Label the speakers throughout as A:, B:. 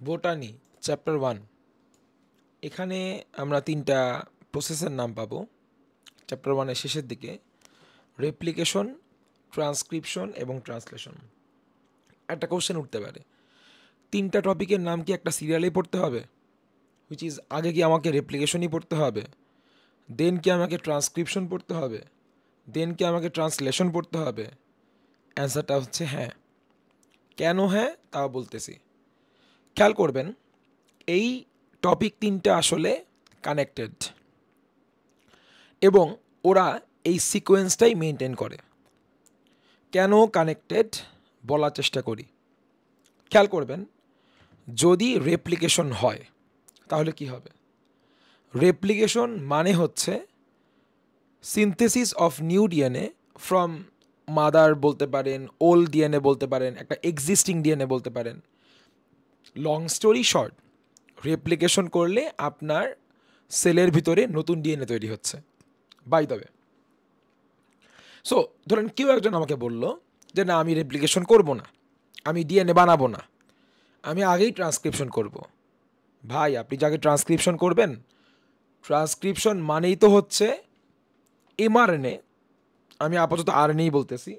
A: Botany chapter 1 এখানে আমরা তিনটা প্রসেসের নাম পাবো চ্যাপ্টার 1 এর শেষের দিকে রেপ্লিকেশন ট্রান্সক্রিপশন এবং ট্রান্সলেশন। একটা কোশ্চেন উঠতে পারে, তিনটা টপিকের নাম কি একটা সিরিয়ালেই পড়তে হবে? হুইচ ইজ আগে কি আমাকে রেপ্লিকেশনই পড়তে হবে, দেন কি আমাকে ট্রান্সক্রিপশন পড়তে হবে, দেন কি আমাকে ট্রান্সলেশন পড়তে হবে? অ্যান্সারটা হচ্ছে হ্যাঁ। কেন হ্যাঁ তাও বলতেছি। খেয়াল করবেন, এই টপিক তিনটা আসলে কানেক্টেড এবং ওরা এই সিকোয়েন্সটাই মেনটেন করে। কেন কানেক্টেড বলার চেষ্টা করি। খেয়াল করবেন, যদি রেপ্লিকেশন হয় তাহলে কি হবে? রেপ্লিকেশন মানে হচ্ছে synthesis of new DNA from mother বলতে পারেন, ওল্ড ডিএনএ বলতে পারেন, একটা এক্সিস্টিং ডিএনএ বলতে পারেন। লং স্টোরি শর্ট, রেপ্লিকেশন করলে আপনার সেলের ভিতরে নতুন ডিএনএ তৈরি হচ্ছে। বাই দ্য ওয়ে, সো ধরেন কেউ একজন আমাকে বলল যে না, আমি রেপ্লিকেশন করব না, আমি ডিএনএ বানাবো না, আমি আগেই ট্রান্সক্রিপশন করব। ভাই, আপনি যাকে ট্রান্সক্রিপশন করবেন, ট্রান্সক্রিপশন মানেই তো হচ্ছে এমআরএনএ, আমি আপাতত আরএনএই বলতেছি।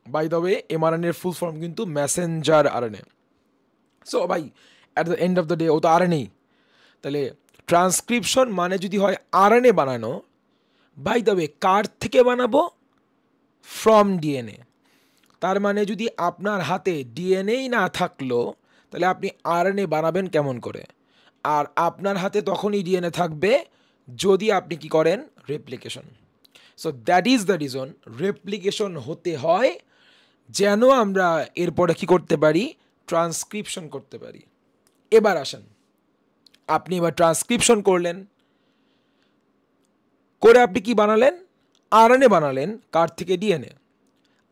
A: বাই দ্য ওয়ে, এমআরএনএর ফুল ফর্ম কিন্তু মেসেঞ্জার আরএনএ। সো ভাই, at the end of the day ও তো আরএনএই। তাহলে ট্রান্সক্রিপশন মানে যদি হয় আরএনএ বানানো, বাই দ্য ওয়ে কার থেকে বানাবো? From DNA. তার মানে যদি আপনার হাতে ডিএনএই না থাকলো, তাহলে আপনি আরএনএ বানাবেন কেমন করে? আর আপনার হাতে তখনই ডিএনএ থাকবে যদি আপনি কি করেন? Replication. So that is the reason replication হতে হয় যেন আমরা এরপরে কি করতে পারি? ট্রান্সক্রিপশন করতে পারি। এবার আসেন, আপনি এবার ট্রান্সক্রিপশন করলেন, করে আপনি কি বানালেন? আরএনএ বানালেন। কার থেকে? DNA.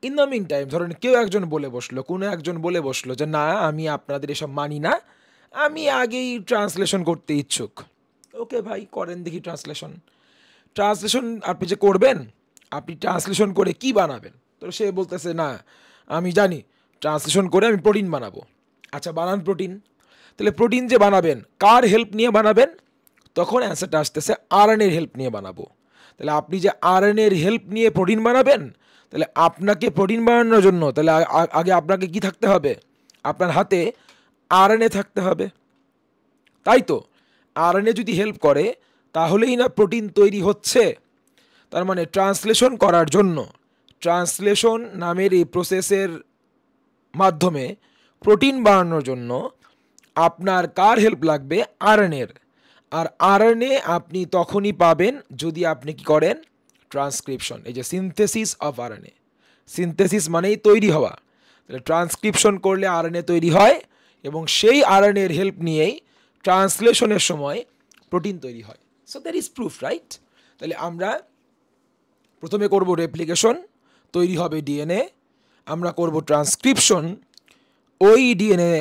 A: In the meantime ধরেন কেউ একজন বলে বসলো, কোনো একজন বলে বসলো যে না, আমি আপনাদের এসব মানি না, আমি আগেই ট্রান্সলেশন করতে ইচ্ছুক। ওকে ভাই, করেন দেখি ট্রান্সলেশন। ট্রান্সলেশন আপনি যে করবেন, আপনি ট্রান্সলেশন করে কি বানাবেন? তো সে বলতেছে না, আমি জানি ট্রান্সলেশন করে আমি প্রোটিন বানাবো। আচ্ছা, বানান প্রোটিন। তাহলে প্রোটিন যে বানাবেন, কার হেল্প নিয়ে বানাবেন? তখন অ্যান্সারটা আসতেছে আরএনএর হেল্প নিয়ে বানাবো। তাহলে আপনি যে আরএনএর হেল্প নিয়ে প্রোটিন বানাবেন, তাহলে আপনাকে প্রোটিন বানানোর জন্য তাহলে আগে আপনাকে কি থাকতে হবে? আপনার হাতে আরএনএ থাকতে হবে, তাই তো? আরএনএ যদি হেল্প করে তাহলেই না প্রোটিন তৈরি হচ্ছে। তার মানে ট্রান্সলেশন করার জন্য, ট্রান্সলেশন নামের এই প্রসেসের মাধ্যমে প্রোটিন বানানোর জন্য আপনার কার হেল্প লাগবে? আরএনএর। আর আরএনএ আপনি তখনই পাবেন যদি আপনি কি করেন? ট্রান্সক্রিপশন। এই যে সিনথেসিস অফ আরএনএ, সিনথেসিস মানেই তৈরি হওয়া। তাহলে ট্রান্সক্রিপশন করলে আরএনএ তৈরি হয় এবং সেই আরএনএর হেল্প নিয়েই ট্রান্সলেশনের সময় প্রোটিন তৈরি হয়। So that is proof, right? তাহলে আমরা প্রথমে করব রেপ্লিকেশন, তৈরি হবে ডিএনএ। আমরা করব ট্রান্সক্রিপশন, ওই ডিএনএ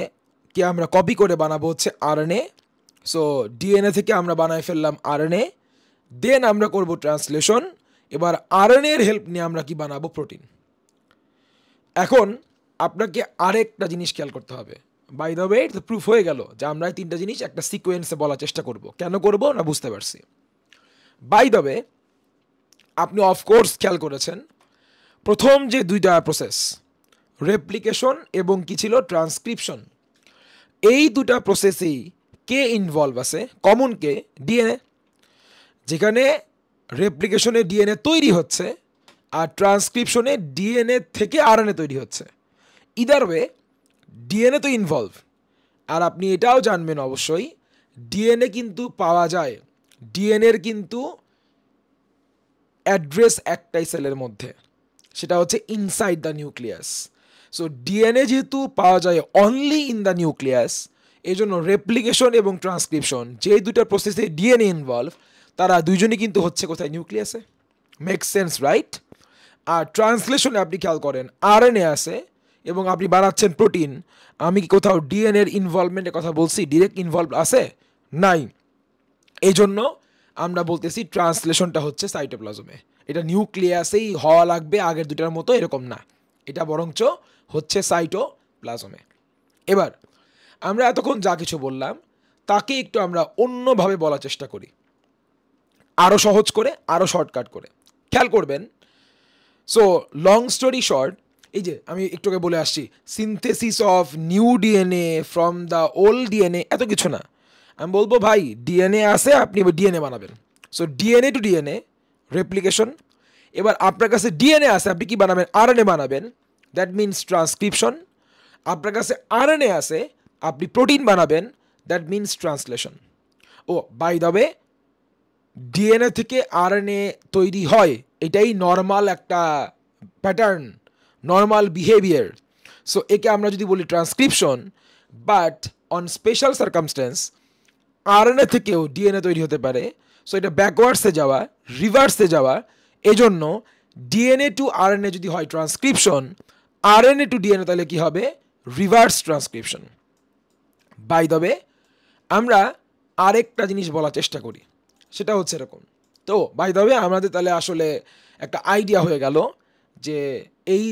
A: কে আমরা কপি করে বানাবো হচ্ছে আরএনএ। সো ডিএনএ থেকে আমরা বানায় ফেললাম আরএনএ। দেন আমরা করব ট্রান্সলেশন। এবার আরএনএর হেল্প নিয়ে আমরা কি বানাবো? প্রোটিন। এখন আপনাকে আরেকটা জিনিস খেয়াল করতে হবে। বাই দ্য ওয়ে, তো প্রুফ হয়ে গেল যে আমরা এই তিনটা জিনিস একটা সিকোয়েন্সে বলার চেষ্টা করব। কেন করব না বুঝতে পারছি। বাই দ্য ওয়ে, আপনি অফকোর্স খেয়াল করেছেন প্রথম যে দুইটা প্রসেস, রেপ্লিকেশন এবং কি ছিল? ট্রান্সক্রিপশন। এই দুটা প্রসেসেই কে ইনভলভ আছে? কমন কে? ডিএনএ। যেখানে রেপ্লিকেশনে ডিএনএ তৈরি হচ্ছে আর ট্রান্সক্রিপশনে ডিএনএ থেকে আরএনএ তৈরি হচ্ছে। ইদার ওয়ে ডিএনএ তো ইনভলভ। আর আপনি এটাও জানবেন অবশ্যই, ডিএনএ কিন্তু পাওয়া যায়, ডিএনএর কিন্তু অ্যাড্রেস একটাই সেলের মধ্যে, সেটা হচ্ছে inside the nucleus. So DNA যেহেতু পাওয়া যায় অনলি ইন দ্য নিউক্লিয়াস, এই জন্য রেপ্লিকেশন এবং ট্রান্সক্রিপশন যে দুটা প্রসেসে ডিএনএ ইনভলভ, তারা দুইজনই কিন্তু হচ্ছে কোথায়? নিউক্লিয়াসে। Make sense, right? আর ট্রান্সলেশনে আপনি খেয়াল করেন আরএনএ আছে এবং আপনি বানাচ্ছেন প্রোটিন। আমি কি কোথাও ডিএনএর ইনভলভমেন্টের কথা বলছি? ডিরেক্ট ইনভলভ আছে? নাই। এই জন্য আমরা বলতেছি ট্রান্সলেশনটা হচ্ছে সাইটোপ্লাজমে। এটা নিউক্লিয়াসেই হওয়া লাগবে আগের দুটার মতো, এরকম না। এটা বরঞ্চ হচ্ছে সাইটোপ্লাজমে। এবার আমরা এতক্ষণ যা কিছু বললাম তাকে একটু আমরা অন্যভাবে বলার চেষ্টা করি, আরও সহজ করে, আরও শর্টকাট করে। খেয়াল করবেন, সো লং স্টোরি শর্ট, এই যে আমি একটু আগে বলে আসছি synthesis of new DNA from the old DNA, এত কিছু না। আমি বলবো ভাই ডিএনএ আছে, আপনি ডিএনএ বানাবেন। So DNA to DNA replication. এবার আপনার কাছে ডিএনএ আছে, আপনি কি বানাবেন? আরএনএ বানাবেন, দ্যাট মিনস ট্রান্সক্রিপশন। আপনার কাছে আরএনএ আছে, আপনি প্রোটিন বানাবেন, দ্যাট মিনস ট্রান্সলেশন। ও বাই দ্য ওয়ে, ডিএনএ থেকে আরএনএ তৈরি হয়, এটাই নর্মাল একটা প্যাটার্ন, নর্মাল বিহেভিয়ার। সো একে আমরা যদি বলি transcription, but on special circumstance RNA থেকেও ডিএনএ তৈরি হতে পারে। সো এটা ব্যাকওয়ার্ডসে যাওয়া, রিভার্সে যাওয়া। এজন্য ডিএনএ টু আরএনএ যদি হয় ট্রান্সক্রিপশন, আরএনএ টু ডিএনএ তাহলে কি হবে? Reverse transcription. By the way, আমরা আরেকটা জিনিস বলার চেষ্টা করি, সেটা হচ্ছে এরকম। তো বাই দ্য ওয়ে, আমাদের তাহলে আসলে একটা আইডিয়া হয়ে গেল যে এই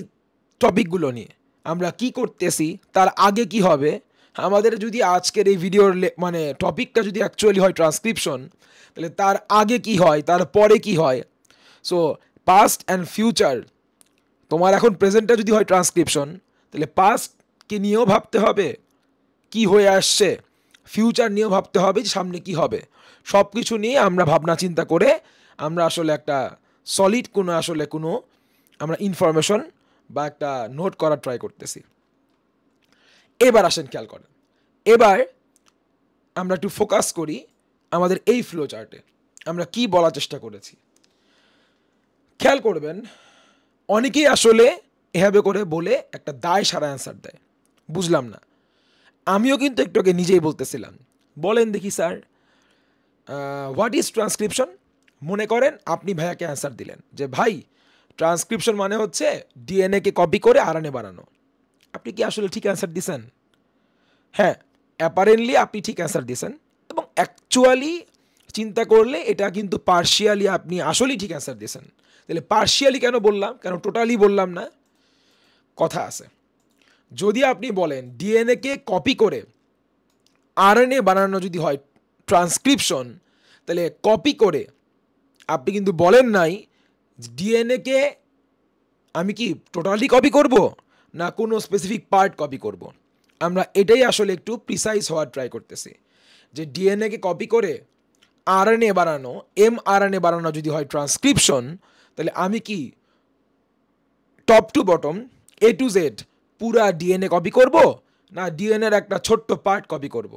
A: টপিকগুলো নিয়ে আমরা কি করতেছি, তার আগে কি হবে। আমাদের যদি আজকের এই ভিডিওর মানে টপিকটা যদি অ্যাকচুয়ালি হয় ট্রান্সক্রিপশন, তাহলে তার আগে কি হয়, তার পরে কি হয়। সো পাস্ট অ্যান্ড ফিউচার, তোমার এখন প্রেজেন্টটা যদি হয় ট্রান্সক্রিপশন, তাহলে পাস্টকে নিয়েও ভাবতে হবে কি হয়ে আসছে, ফিউচার নিয়েও ভাবতে হবে যে সামনে কি হবে। সব কিছু নিয়ে আমরা ভাবনা চিন্তা করে আমরা আসলে একটা সলিড কোনো আমরা ইনফরমেশন বা একটা নোট করার ট্রাই করতেছি। এবার আসেন খেয়াল করেন, এবার আমরা একটু ফোকাস করি আমাদের এই ফ্লো চার্টে আমরা কি বলার চেষ্টা করেছি। খেয়াল করবেন, অনেকেই আসলে এভাবে করে বলে একটা দায় সারা অ্যান্সার দেয়, বুঝলাম না। আমিও কিন্তু একটু আগে নিজেই বলতেছিলাম, বলেন দেখি স্যার হোয়াট ইজ ট্রান্সক্রিপশন। মনে করেন আপনি ভাইয়াকে অ্যান্সার দিলেন যে ভাই ট্রান্সক্রিপশন মানে হচ্ছে ডিএনএকে কপি করে আরএনএ বানানো। আপনি কি আসলে ঠিক অ্যান্সার দিয়েছেন? হ্যাঁ, অ্যাপারেন্টলি আপনি ঠিক অ্যান্সার দিয়েছেন, এবং অ্যাকচুয়ালি চিন্তা করলে এটা কিন্তু পার্শিয়ালি আপনি আসলেই ঠিক অ্যান্সার দিয়েছেন। তাহলে পার্শিয়ালি কেন বললাম, কেন টোটালি বললাম না? কথা আছে। যদি আপনি বলেন ডিএনএকে কপি করে আরএনএ বানানো যদি হয় ট্রান্সক্রিপশন, তাহলে কপি করে আপনি কিন্তু বলেন নাই ডিএনএকে আমি কি টোটালি কপি করব না কোনো স্পেসিফিক পার্ট কপি করব। আমরা এটাই আসলে একটু প্রিসাইজ হওয়ার ট্রাই করতেছি যে ডিএনএকে কপি করে আরএনএ বানানো, এমআরএনএ বানানো যদি হয় ট্রান্সক্রিপশন, তাহলে আমি কি top to bottom A to Z পুরা ডিএনএ কপি করব না ডিএনএর একটা ছোট্ট পার্ট কপি করব।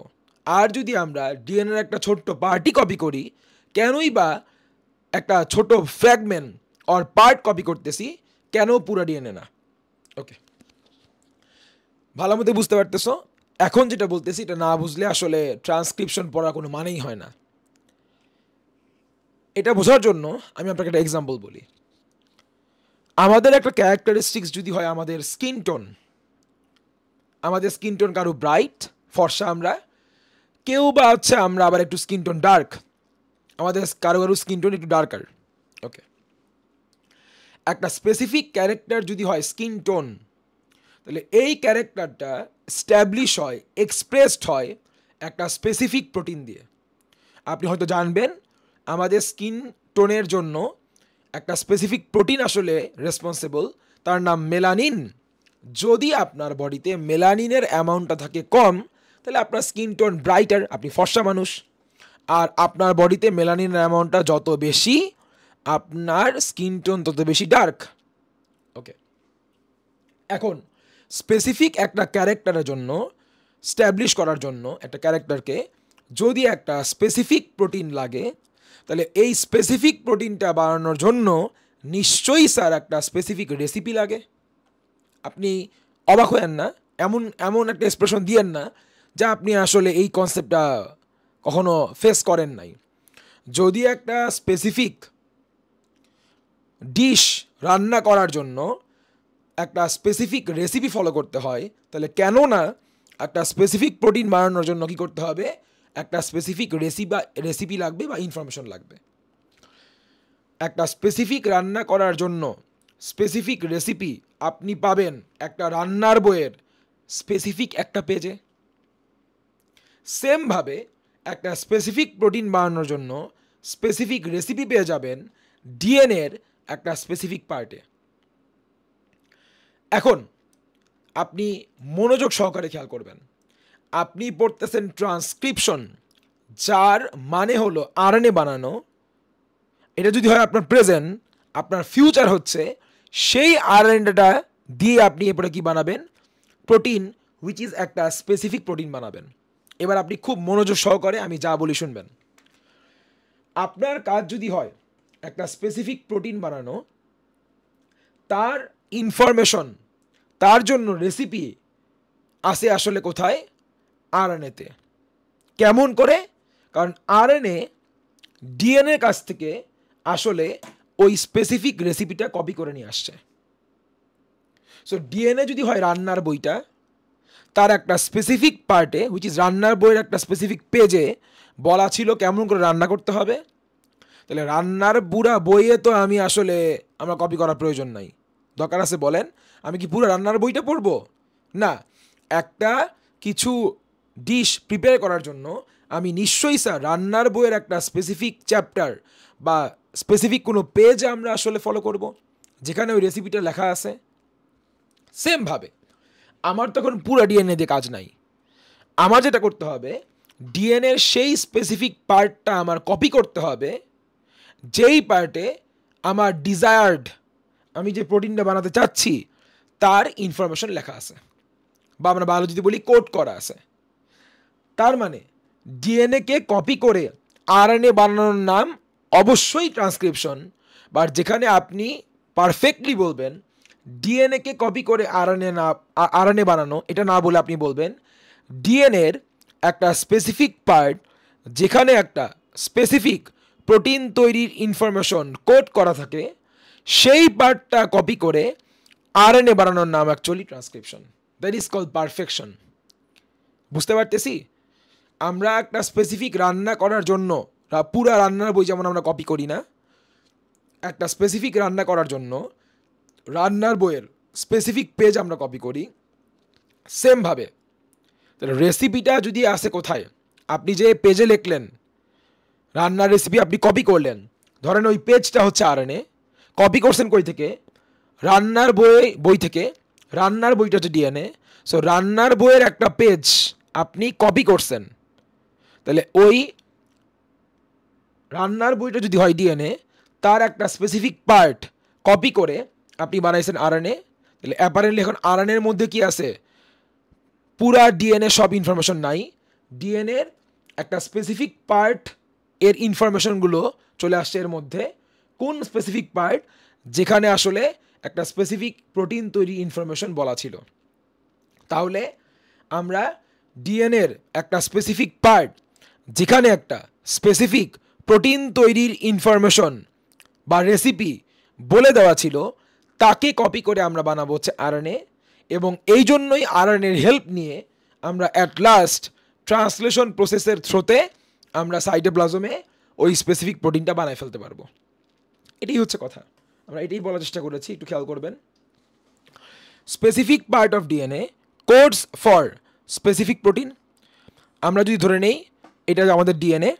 A: আর যদি আমরা ডিএনএর একটা ছোট্ট পার্টই কপি করি, কেনই বা একটা ছোট ফ্র্যাগমেন্ট অর পার্ট কপি করতেছি, কেন পুরা ডিএনএ না? ওকে, ভালো মতো বুঝতে পারতেছো? এখন যেটা বলতেছি এটা না বুঝলে আসলে ট্রান্সক্রিপশন পড়ার কোনো মানেই হয় না। এটা বোঝার জন্য আমি আপনাকে একটা এক্সাম্পল বলি। আমাদের একটা ক্যারেক্টারিস্টিক্স যদি হয় আমাদের স্কিন টোন, আমাদের স্কিন টোন কারো ব্রাইট ফর্সা, আমরা কেউ বা হচ্ছে আমরা আবার একটু স্কিন টোন ডার্ক, আমাদের কারো স্কিন টোন একটু ডার্কার। ওকে, একটা স্পেসিফিক ক্যারেক্টার যদি হয় স্কিন টোন, তাহলে এই ক্যারেক্টারটা স্ট্যাবলিশ হয়, এক্সপ্রেসড হয় একটা স্পেসিফিক প্রোটিন দিয়ে। আপনি হয়তো জানবেন আমাদের স্কিন টোনের জন্য একটা স্পেসিফিক প্রোটিন আসলে রেসপন্সিবল, তার নাম মেলানিন। যদি আপনার বডিতে মেলানিনের অ্যামাউন্টটা থাকে কম, তাহলে আপনার স্কিন টোন ব্রাইটার, আপনি ফর্সা মানুষ। আর আপনার বডিতে মেলানিনের অ্যামাউন্টটা যত বেশি, আপনার স্কিন টোন তত বেশি ডার্ক। ওকে, এখন স্পেসিফিক একটা ক্যারেক্টারের জন্য, স্ট্যাবলিশ করার জন্য একটা ক্যারেক্টারকে যদি একটা স্পেসিফিক প্রোটিন লাগে, তাহলে এই স্পেসিফিক প্রোটিনটা বানানোর জন্য নিশ্চয়ই স্যার একটা স্পেসিফিক রেসিপি লাগে। আপনি অবাক হয়েন না, এমন একটা এক্সপ্রেশন দিয়েন না যা আপনি আসলে এই কনসেপ্টটা কখনো ফেস করেন নাই। যদি একটা স্পেসিফিক ডিশ রান্না করার জন্য একটা স্পেসিফিক রেসিপি ফলো করতে হয়, তাহলে কেন না একটা স্পেসিফিক প্রোটিন বানানোর জন্য কী করতে হবে, একটা স্পেসিফিক রেসিপি লাগবে বা ইনফরমেশন লাগবে। একটা স্পেসিফিক রান্না করার জন্য স্পেসিফিক রেসিপি আপনি পাবেন একটা রান্নার বইয়ের স্পেসিফিক একটা পেজে। সেমভাবে একটা স্পেসিফিক প্রোটিন বানানোর জন্য স্পেসিফিক রেসিপি পেয়ে যাবেন ডিএনএর একটা স্পেসিফিক পার্টে। এখন আপনি মনোযোগ সহকারে খেয়াল করবেন, আপনি পড়তেছেন ট্রান্সক্রিপশন, যার মানে হলো আরএনএ বানানো। এটা যদি হয় আপনার প্রেজেন্ট, আপনার ফিউচার হচ্ছে সেই আরএনএটা দিয়ে আপনি এরপরে কি বানাবেন, প্রোটিন, হুইচ ইজ একটা স্পেসিফিক প্রোটিন বানাবেন। এবার আপনি খুব মনোযোগ সহকারে আমি যা বলি শুনবেন। আপনার কাজ যদি হয় একটা স্পেসিফিক প্রোটিন বানানো, তার ইনফরমেশন, তার জন্য রেসিপি আসে আসলে কোথায়, আরএনএতে। কেমন করে? কারণ আরএনএ ডিএনএর কাছ থেকে আসলে ওই স্পেসিফিক রেসিপিটা কপি করে নিয়ে আসছে। সো ডিএনএ যদি হয় রান্নার বইটা, তার একটা স্পেসিফিক পার্টে, হুইচ ইজ রান্নার বইয়ের একটা স্পেসিফিক পেজে বলা ছিল কেমন করে রান্না করতে হবে। তাহলে রান্নার পুরা বইয়ে তো আমি আসলে আমার কপি করার প্রয়োজন নাই। দরকার আছে বলেন, আমি কি পুরো রান্নার বইটা পড়বো? না, একটা কিছু ডিশ প্রিপেয়ার করার জন্য আমি নিশ্চয়ই স্যার রান্নার বইয়ের একটা স্পেসিফিক চ্যাপ্টার বা স্পেসিফিক কোনো পেজ আমরা আসলে ফলো করব, যেখানে ওই রেসিপিটা লেখা আছে। সেমভাবে আমার তখন পুরো ডিএনএ দিয়ে কাজ নাই। আমার যেটা করতে হবে, ডিএনএর সেই স্পেসিফিক পার্টটা আমার কপি করতে হবে, যেই পার্টে আমার ডিজায়ার্ড, আমি যে প্রোটিনটা বানাতে চাচ্ছি তার ইনফরমেশন লেখা আছে, বা আমরা বায়োলজিতে বলি কোড করা আছে। তার মানে ডিএনএকে কপি করে আরএনএ বানানোর নাম অবশ্যই ট্রান্সক্রিপশন, বা যেখানে আপনি পারফেক্টলি বলবেন ডিএনএকে কপি করে আরএনএ বানানো, এটা না বলে আপনি বলবেন ডিএনএর একটা স্পেসিফিক পার্ট, যেখানে একটা স্পেসিফিক প্রোটিন তৈরির ইনফরমেশন কোড করা থাকে, সেই পার্টটা কপি করে আরএনএ বানানোর নাম actually transcription. That is called perfection. বুঝতে পারতেছি? আমরা একটা স্পেসিফিক রান্না করার জন্য পুরা রান্নার বই যেমন আমরা কপি করি না, একটা স্পেসিফিক রান্না করার জন্য রান্নার বইয়ের স্পেসিফিক পেজ আমরা কপি করি। সেমভাবে রেসিপিটা যদি আসে কোথায়, আপনি যে পেজে লিখলেন রান্নার রেসিপি, আপনি কপি করলেন, ধরেন ওই পেজটা হচ্ছে আরএনএ, কপি করছেন কই থেকে, রান্নার বই থেকে। রান্নার বইটা হচ্ছে ডিএনএ। সো রান্নার বইয়ের একটা পেজ আপনি কপি করছেন, তাহলে ওই রান্নার বইটা যদি হয় ডিএনএ, তার একটা স্পেসিফিক পার্ট কপি করে আপনি বানাইছেন আরএনএ। তাহলে অ্যাপারেন্টলি এখন আরএনএর মধ্যে কি আছে, পুরা ডিএনএ সব ইনফরমেশন নাই, ডিএনএর একটা স্পেসিফিক পার্ট এর ইনফরমেশনগুলো চলে আসছে এর মধ্যে। কোন স্পেসিফিক পার্ট? যেখানে আসলে একটা স্পেসিফিক প্রোটিন তৈরি ইনফরমেশন বলা ছিল। তাহলে আমরা ডিএনএর একটা স্পেসিফিক পার্ট, যেখানে একটা স্পেসিফিক প্রোটিন তৈরির ইনফরমেশন বা রেসিপি বলে দেওয়া ছিল, তাকে কপি করে আমরা বানাবো হচ্ছে আরএনএ। এবং এই জন্যই আরএনএর হেল্প নিয়ে আমরা অ্যাট লাস্ট ট্রান্সলেশন প্রসেসের থ্রোতে আমরা সাইটোপ্লাজমে ওই স্পেসিফিক প্রোটিনটা বানায় ফেলতে পারবো। এটাই হচ্ছে কথা, আমরা এটাই বলার চেষ্টা করেছি, একটু খেয়াল করবেন। Specific part of DNA codes for specific protein. আমরা যদি ধরে নেই এটা আমাদের ডিএনএ,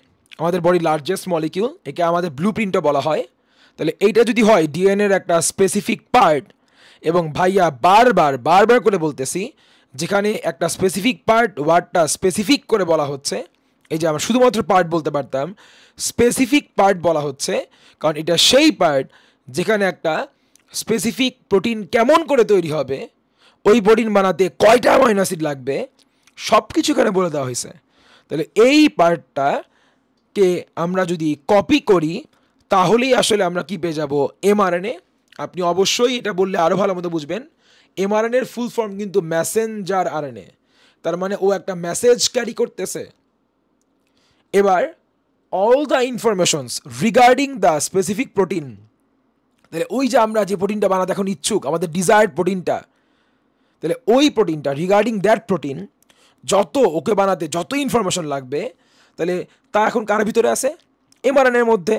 A: আমাদের বডির লার্জেস্ট মলিকিউল, একে আমাদের ব্লু প্রিন্টও বলা হয়। তাহলে এইটা যদি হয় ডিএনএর একটা স্পেসিফিক পার্ট, এবং ভাইয়া বারবার করে বলতেছি, যেখানে একটা স্পেসিফিক পার্ট ওয়ার্ডটা স্পেসিফিক করে বলা হচ্ছে, এই যে আমরা শুধুমাত্র পার্ট বলতে পারতাম, স্পেসিফিক পার্ট বলা হচ্ছে, কারণ এটা সেই পার্ট যেখানে একটা স্পেসিফিক প্রোটিন কেমন করে তৈরি হবে, ওই প্রোটিন বানাতে কয়টা অ্যামাইনো অ্যাসিড লাগবে, সব কিছু এখানে বলে দেওয়া হয়েছে। তাহলে এই পার্টটাকে আমরা যদি কপি করি, তাহলেই আসলে আমরা কি পেয়ে যাব, এমআরএনএ। আপনি অবশ্যই এটা বললে আরও ভালো মতো বুঝবেন, এমআরএনএর ফুল ফর্ম কিন্তু মেসেঞ্জার আরএনএ, তার মানে ও একটা মেসেজ ক্যারি করতেছে। এবার all the informations regarding the specific protein, তাহলে ওই যে আমরা যে প্রোটিনটা বানাতে এখন ইচ্ছুক, আমাদের ডিজায়ার্ড প্রোটিনটা, তাহলে ওই প্রোটিনটা রিগার্ডিং দ্যাট প্রোটিন যত ওকে বানাতে যত ইনফরমেশন লাগবে, তাহলে তা এখন কার ভিতরে আছে, এমআরএনএর মধ্যে।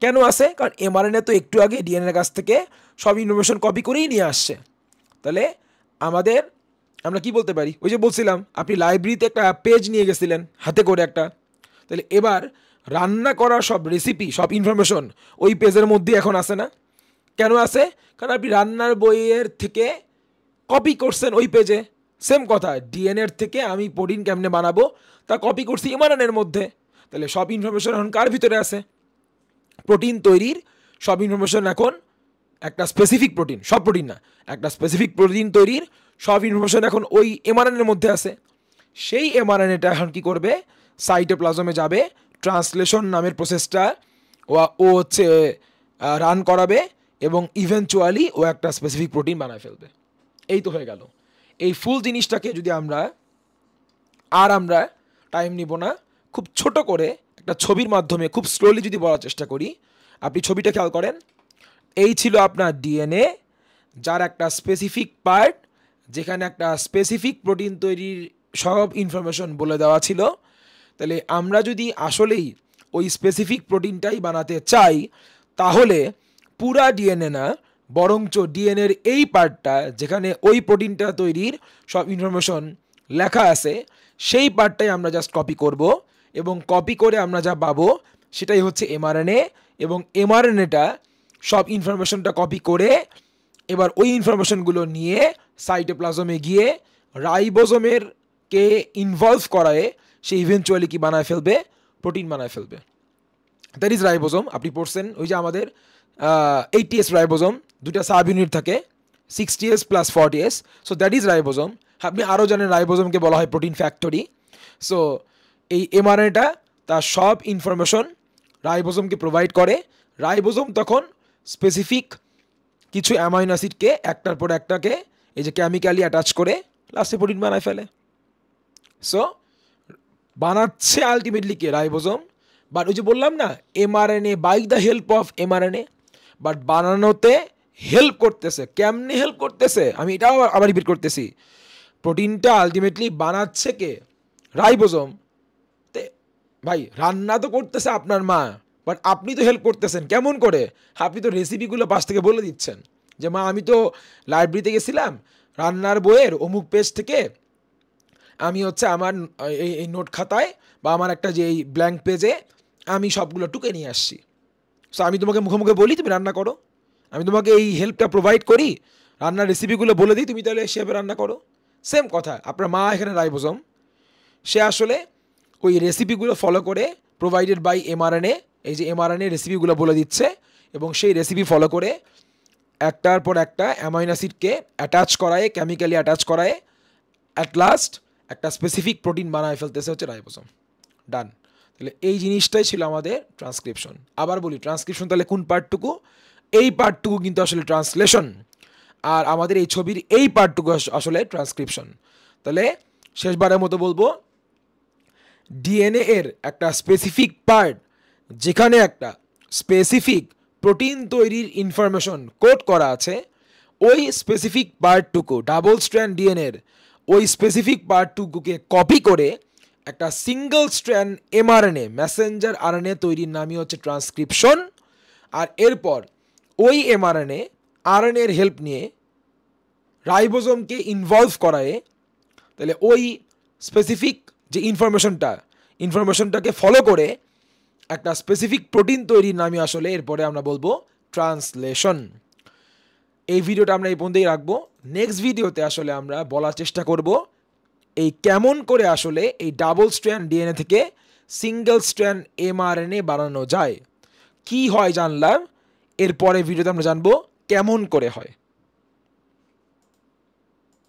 A: কেন আছে? কারণ এমআরএনএ তো একটু আগে ডিএনএর কাছ থেকে সব ইনফরমেশন কপি করেই নিয়ে আসছে। তাহলে আমাদের আমরা কি বলতে পারি, ওই যে বলছিলাম আপনি লাইব্রেরিতে একটা পেজ নিয়ে গেছিলেন হাতে করে একটা, তাহলে এবার রান্না করার সব রেসিপি সব ইনফরমেশন ওই পেজের মধ্যে এখন আসে না? কেন আসে? কারণ আপনি রান্নার বইয়ের থেকে কপি করছেন ওই পেজে। সেম কথা, ডিএনএর থেকে আমি প্রোটিন কেমনে বানাবো তা কপি করছি এমআরএনএর মধ্যে। তাহলে সব ইনফরমেশন এখন কার ভিতরে আছে? প্রোটিন তৈরির সব ইনফরমেশন এখন একটা স্পেসিফিক প্রোটিন, সব প্রোটিন না, একটা স্পেসিফিক প্রোটিন তৈরির সব ইনফরমেশন এখন ওই এমআরএনএর মধ্যে আছে। সেই এমআরএনএটা এখন কী করবে? সাইটোপ্লাজমে যাবে, ট্রান্সলেশন নামের প্রসেসটা ও হচ্ছে রান করাবে এবং ইভেনচুয়ালি ও একটা স্পেসিফিক প্রোটিন বানায় ফেলবে। এই তো হয়ে গেল। এই ফুল জিনিসটাকে যদি আমরা টাইম নিব না, খুব ছোট করে একটা ছবির মাধ্যমে খুব স্লোলি যদি বলার চেষ্টা করি, আপনি ছবিটা খেয়াল করেন। এই ছিল আপনার ডিএনএ, যার একটা স্পেসিফিক পার্ট, যেখানে একটা স্পেসিফিক প্রোটিন তৈরির সব ইনফরমেশন বলে দেওয়া ছিল। তাহলে আমরা যদি আসলেই ওই স্পেসিফিক প্রোটিনটাই বানাতে চাই, তাহলে পুরা ডিএনএ না, বরঞ্চ ডিএনএর এই পার্টটা যেখানে ওই প্রোটিনটা তৈরির সব ইনফরমেশন লেখা আছে, সেই পার্টটাই আমরা জাস্ট কপি করব, এবং কপি করে আমরা যা পাবো সেটাই হচ্ছে এমআরএনএ। এবং এমআরএনএটা সব ইনফরমেশনটা কপি করে এবার ওই ইনফরমেশনগুলো নিয়ে সাইটোপ্লাজমে গিয়ে রাইবোজোমের কে ইনভলভ করায় সে ইভেনচুয়ালি কি বানায় ফেলবে? প্রোটিন বানায় ফেলবে। That is ribosome. আপনি পড়ছেন ওই যে আমাদের 80S রাইবোজোম, দুটা সাব ইউনিট থাকে, 60S plus 40S। So that is ribosome. আপনি আরও জানেন রাইবোজোমকে বলা হয় প্রোটিন ফ্যাক্টরি। সো এই এমআরএনএটা তার সব ইনফরমেশন রাইবোজোমকে প্রোভাইড করে। রাইবোজোম তখন স্পেসিফিক কিছু অ্যামাইনো অ্যাসিডকে একটার পর একটাকে এই যে কেমিক্যালি অ্যাটাচ করে লাস্টে প্রোটিন বানায় ফেলে। সো বানাচ্ছে আলটিমেটলি কে? রাইবোজোম। বাট ওই যে বললাম না, mRNA by the help of mRNA, but বানানোতে হেল্প করতেছে। কেমনে হেল্প করতেছে? আমি এটাও আবার রিপিট করতেছি, প্রোটিনটা আলটিমেটলি বানাচ্ছে কে? রাইবোজোম। ভাই রান্না তো করতেছে আপনার মা, বাট আপনি তো হেল্প করতেছেন। কেমন করে? আপনি তো রেসিপিগুলো পাশ থেকে বলে দিচ্ছেন যে মা আমি তো লাইব্রেরিতে গেছিলাম, রান্নার বইয়ের অমুক পেজ থেকে আমি হচ্ছে আমার এই নোট খাতায় বা আমার একটা যে এই ব্ল্যাঙ্ক পেজে আমি সবগুলো টুকে নিয়ে আসছি। সো আমি তোমাকে মুখে মুখে বলি তুমি রান্না করো, আমি তোমাকে এই হেল্পটা প্রোভাইড করি, রান্নার রেসিপিগুলো বলে দিই, তুমি তাহলে সেভাবে রান্না করো। সেম কথা, আপনার মা এখানে রাইবোজোম, সে আসলে ওই রেসিপিগুলো ফলো করে প্রোভাইডেড বাই এমআরএনএ, এই যে এমআরএনএ রেসিপিগুলো বলে দিচ্ছে, এবং সেই রেসিপি ফলো করে একটার পর একটা অ্যামাইনো অ্যাসিডকে অ্যাটাচ করায়, কেমিক্যালি অ্যাটাচ করায়, অ্যাট লাস্ট একটা স্পেসিফিক প্রোটিন বানায় ফেলতেছে হচ্ছে রাইবোজোম। ডান। তাহলে এই জিনিসটাই ছিল আমাদের ট্রান্সক্রিপশন। আবার বলি, ট্রান্সক্রিপশন তাহলে কোন পার্টটুকু? এই পার্টটুকু কিন্তু আসলে ট্রান্সলেশন, আর আমাদের এই ছবির এই পার্টটুকু আসলে ট্রান্সক্রিপশন। তাহলে শেষবারের মতো বলবো, ডিএনএ এর একটা স্পেসিফিক পার্ট যেখানে একটা স্পেসিফিক প্রোটিন তৈরির ইনফরমেশন কোড করা আছে, ওই স্পেসিফিক পার্টটুকু ডাবল স্ট্র্যান্ড ডিএনএর ওই স্পেসিফিক পার্টটুকুকে কপি করে একটা single strand mRNA Messenger RNA তৈরির নামই হচ্ছে ট্রান্সক্রিপশন। আর এরপর ওই এমআরএনএ আরএনএর হেল্প নিয়ে রাইবোজোমকে ইনভলভ করায়, তাহলে ওই স্পেসিফিক যে ইনফরমেশনটাকে ফলো করে একটা স্পেসিফিক প্রোটিন তৈরির নামই আসলে এরপরে আমরা বলবো ট্রান্সলেশন। এই ভিডিওটা আমরা এই পর্যন্তই রাখবো। নেক্সট ভিডিওতে আসলে আমরা বলার চেষ্টা করব এই কেমন করে আসলে এই ডাবল স্ট্র্যান্ড ডিএনএ থেকে সিঙ্গেল স্ট্র্যান্ড এমআরএনএ বানানো যায়। কি হয় জানলাম, এরপরে ভিডিওতে আমরা জানবো কেমন করে হয়।